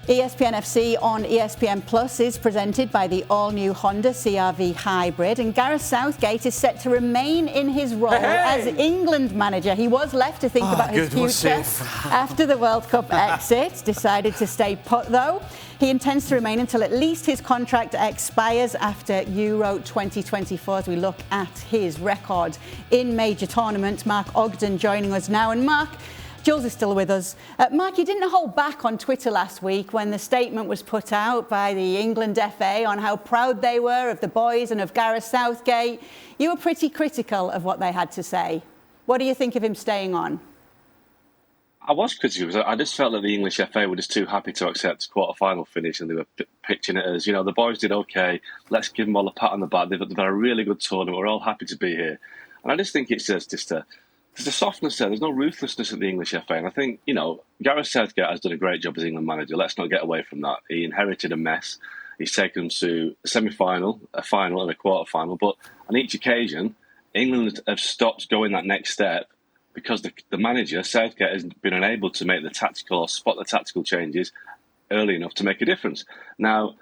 ESPN FC on ESPN Plus is presented by the all-new Honda CR-V Hybrid, and Gareth Southgate is set to remain in his role as England manager. He was left to think about his future after the World Cup exit. Decided to stay put, though. He intends to remain until at least his contract expires after Euro 2024, as we look at his record in major tournaments. Mark Ogden joining us now. And Mark, Jules is still with us. Mark, you didn't hold back on Twitter last week when the statement was put out by the England FA on how proud they were of the boys and of Gareth Southgate. You were pretty critical of what they had to say. What do you think of him staying on? I was critical because I just felt that the English FA were just too happy to accept the quarter-final finish, and they were pitching it as, the boys did okay, let's give them all a pat on the back, they've had a really good tournament, we're all happy to be here. And I just think it's just there's a softness there, there's no ruthlessness at the English FA, and I think, Gareth Southgate has done a great job as England manager, let's not get away from that. He inherited a mess, he's taken them to a semi-final, a final and a quarter-final, but on each occasion, England have stopped going that next step because the manager, Southgate, has been unable to make the tactical or spot the tactical changes early enough to make a difference. Now,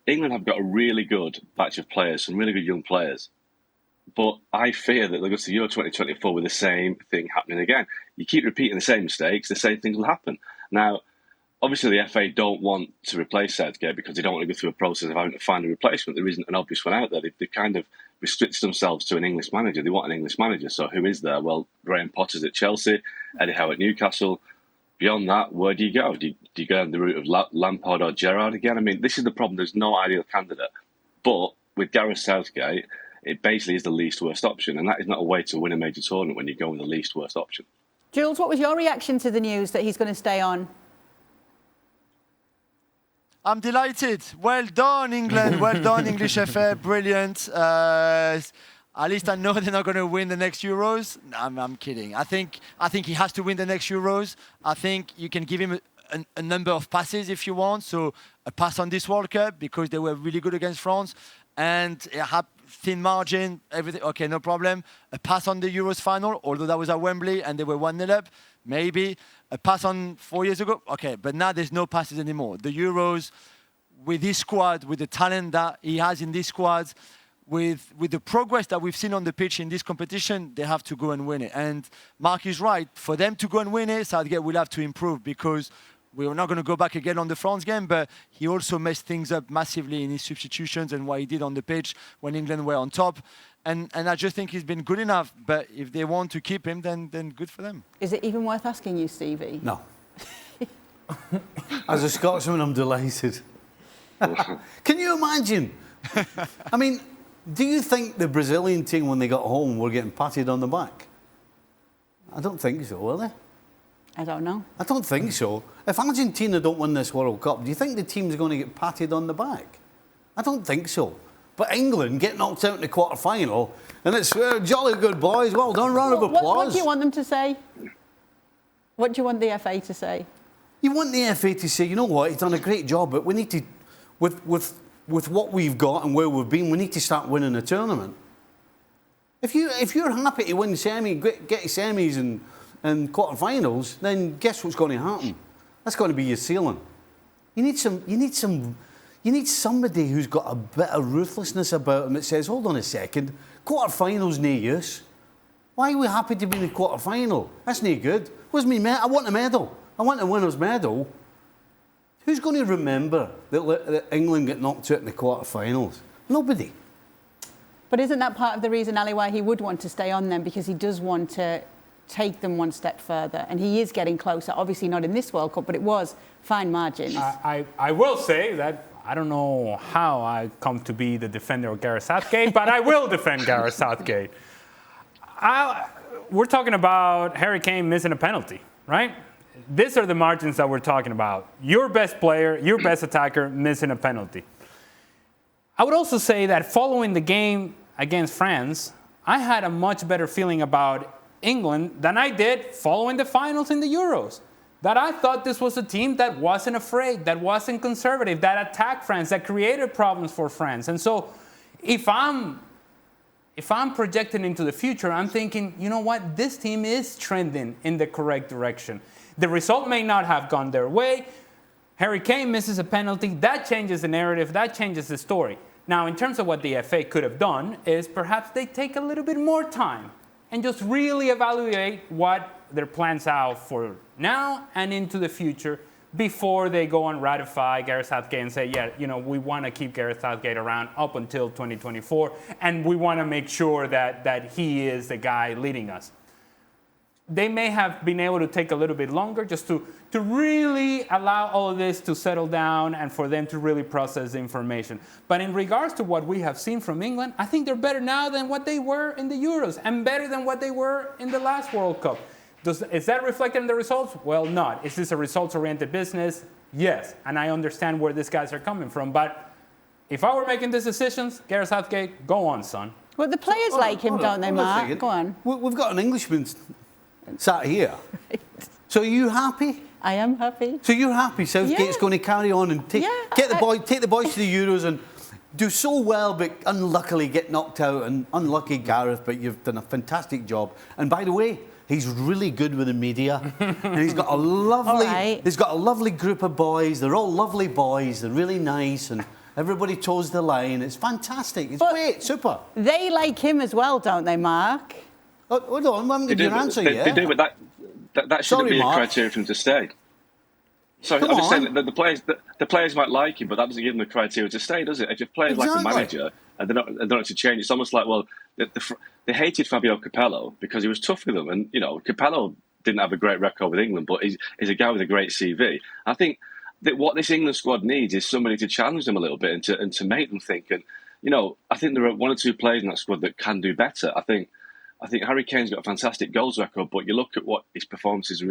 England have got a really good batch of players, some really good young players. But I fear that they'll go to Euro 2024 with the same thing happening again. You keep repeating the same mistakes, the same things will happen. Now, obviously the FA don't want to replace Southgate because they don't want to go through a process of having to find a replacement. There isn't an obvious one out there. They've kind of restricted themselves to an English manager. They want an English manager. So who is there? Well, Graham Potter's at Chelsea, Eddie Howe at Newcastle. Beyond that, where do you go? Do you go down the route of Lampard or Gerrard again? I mean, this is the problem. There's no ideal candidate. But with Gareth Southgate, it basically is the least worst option. And that is not a way to win a major tournament when you go with the least worst option. Jules, what was your reaction to the news that he's going to stay on? I'm delighted. Well done, England. Well done, English FA. Brilliant. At least I know they're not going to win the next Euros. No, I'm kidding. I think he has to win the next Euros. I think you can give him a number of passes if you want. So a pass on this World Cup because they were really good against France. And have thin margin, everything. Okay, no problem. A pass on the Euros final, although that was at Wembley and they were 1-0 up. Maybe a pass on 4 years ago. Okay, but now there's no passes anymore. The Euros, with his squad, with the talent that he has in this squad, with the progress that we've seen on the pitch in this competition, they have to go and win it. And Mark is right. For them to go and win it, Southgate will have to improve because we're not going to go back again on the France game, but he also messed things up massively in his substitutions and what he did on the pitch when England were on top. And I just think he's been good enough. But if they want to keep him, then good for them. Is it even worth asking you, Stevie? No. As a Scotsman, I'm delighted. Can you imagine? I mean, do you think the Brazilian team, when they got home, were getting patted on the back? I don't think so, were they? I don't know. I don't think so. If Argentina don't win this World Cup, do you think the team's going to get patted on the back? I don't think so. But England get knocked out in the quarter-final, and it's jolly good boys. Well done, round of applause. What do you want them to say? What do you want the FA to say? You want the FA to say, you know what, he's done a great job, but we need to, with what we've got and where we've been, we need to start winning the tournament. If you're happy to win get semis and quarter-finals, then guess what's going to happen? That's going to be your ceiling. You need somebody who's got a bit of ruthlessness about him that says, hold on a second, quarter-final's no use. Why are we happy to be in the quarter-final? That's no good. Where's me I want a medal. I want a winner's medal. Who's going to remember that England get knocked out in the quarter-finals? Nobody. But isn't that part of the reason, Ali, why he would want to stay on then? Because he does want to take them one step further. And he is getting closer. Obviously not in this World Cup, but it was fine margins. I will say that I don't know how I come to be the defender of Gareth Southgate, but I will defend Gareth Southgate. We're talking about Harry Kane missing a penalty, right? These are the margins that we're talking about. Your best player, your best attacker missing a penalty. I would also say that following the game against France, I had a much better feeling about England than I did following the finals in the Euros. That I thought this was a team that wasn't afraid, that wasn't conservative, that attacked France, that created problems for France. And so if I'm projecting into the future, I'm thinking, you know what, this team is trending in the correct direction. The result may not have gone their way, Harry Kane misses a penalty. That changes the narrative. That changes the story. Now, in terms of what the FA could have done is perhaps they take a little bit more time and just really evaluate what their plans are for now and into the future before they go and ratify Gareth Southgate and say, yeah, we want to keep Gareth Southgate around up until 2024, and we want to make sure that he is the guy leading us. They may have been able to take a little bit longer just to really allow all of this to settle down and for them to really process the information. But in regards to what we have seen from England, I think they're better now than what they were in the Euros and better than what they were in the last World Cup. Is that reflected in the results? Well, not. Is this a results-oriented business? Yes. And I understand where these guys are coming from. But if I were making these decisions, Gareth Southgate, go on, son. Well, the players like him, don't they, Mark? Go on. We've got an Englishman sat here. Right. So are you happy? I am happy. So you're happy Southgate's going to carry on and take the boys to the Euros and do so well, but unluckily get knocked out. And unlucky, Gareth, but you've done a fantastic job. And by the way, he's really good with the media, and he's got a lovely group of boys. They're all lovely boys. They're really nice, and everybody toes the line. It's fantastic. It's great, super. They like him as well, don't they, Mark? Hold on, I haven't given you an answer yet. They do, but that shouldn't be a criteria for him to stay. Sorry, I'm just saying that the players might like him, but that doesn't give them the criteria to stay, does it? If your players like a manager and they're not to change, it's almost like, well, they hated Fabio Capello because he was tough with them, and Capello didn't have a great record with England, but he's a guy with a great CV. I think that what this England squad needs is somebody to challenge them a little bit and to make them think. And I think there are one or two players in that squad that can do better. I think Harry Kane's got a fantastic goals record, but you look at what his performances in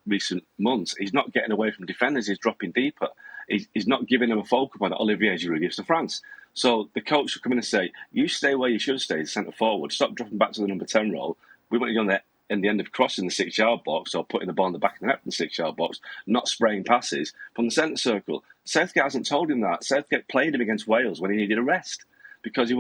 recent months, he's not getting away from defenders, he's dropping deeper. He's not giving them a focal point that Olivier Giroud gives to France. So the coach should come in and say, you stay where you should stay, centre forward, stop dropping back to the number 10 role. We want you on in the end of crossing the 6-yard box or putting the ball in the back of the net from the 6-yard box, not spraying passes from the centre circle. Southgate hasn't told him that. Southgate played him against Wales when he needed a rest because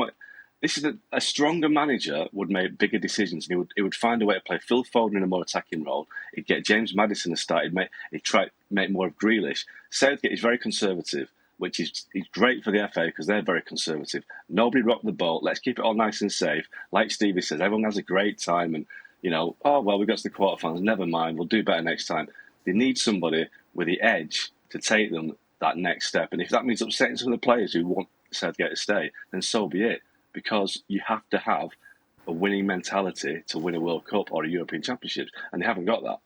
this is a stronger manager would make bigger decisions, and he would find a way to play Phil Foden in a more attacking role. He'd get James Maddison to start. He'd try to make more of Grealish. Southgate is very conservative, which is great for the FA because they're very conservative. Nobody rock the boat. Let's keep it all nice and safe. Like Stevie says, everyone has a great time, and we got to the quarterfinals. Never mind, we'll do better next time. They need somebody with the edge to take them that next step, and if that means upsetting some of the players who want Southgate to stay, then so be it. Because you have to have a winning mentality to win a World Cup or a European Championship, and they haven't got that.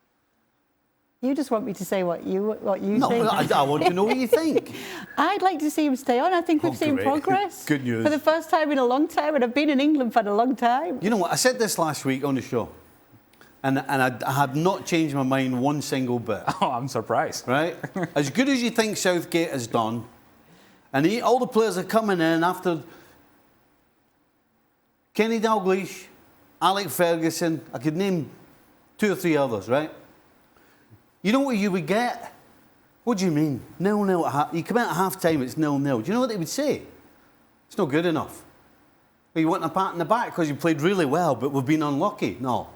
You just want me to say what you think? No, I want to know what you think. I'd like to see him stay on. I think we've seen progress. Good news. For the first time in a long time, and I've been in England for a long time. You know what? I said this last week on the show, and I have not changed my mind one single bit. Oh, I'm surprised. Right? As good as you think Southgate has done, and all the players are coming in after Kenny Dalglish, Alec Ferguson, I could name 2 or 3 others, right? You know what you would get? What do you mean? 0-0 you come out at half-time, it's 0-0. Do you know what they would say? It's not good enough. Well, you want a pat in the back because you played really well, but we've been unlucky. No.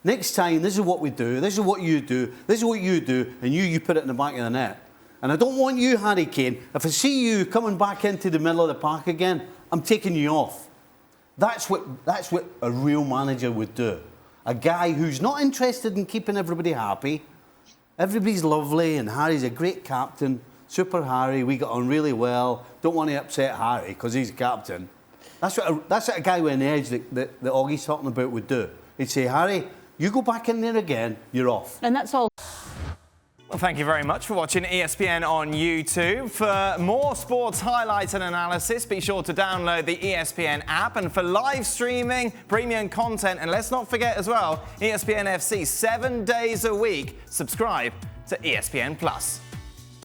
Next time, this is what we do, this is what you do, this is what you do, and you put it in the back of the net. And I don't want you, Harry Kane, if I see you coming back into the middle of the park again, I'm taking you off. That's what a real manager would do. A guy who's not interested in keeping everybody happy. Everybody's lovely, and Harry's a great captain. Super Harry, we got on really well. Don't want to upset Harry because he's captain. That's what a guy with an edge that Oggie's talking about would do. He'd say, Harry, you go back in there again, you're off. And that's all. Well, thank you very much for watching ESPN on YouTube. For more sports highlights and analysis, be sure to download the ESPN app. And for live streaming, premium content, and let's not forget as well, ESPN FC 7 days a week. Subscribe to ESPN+.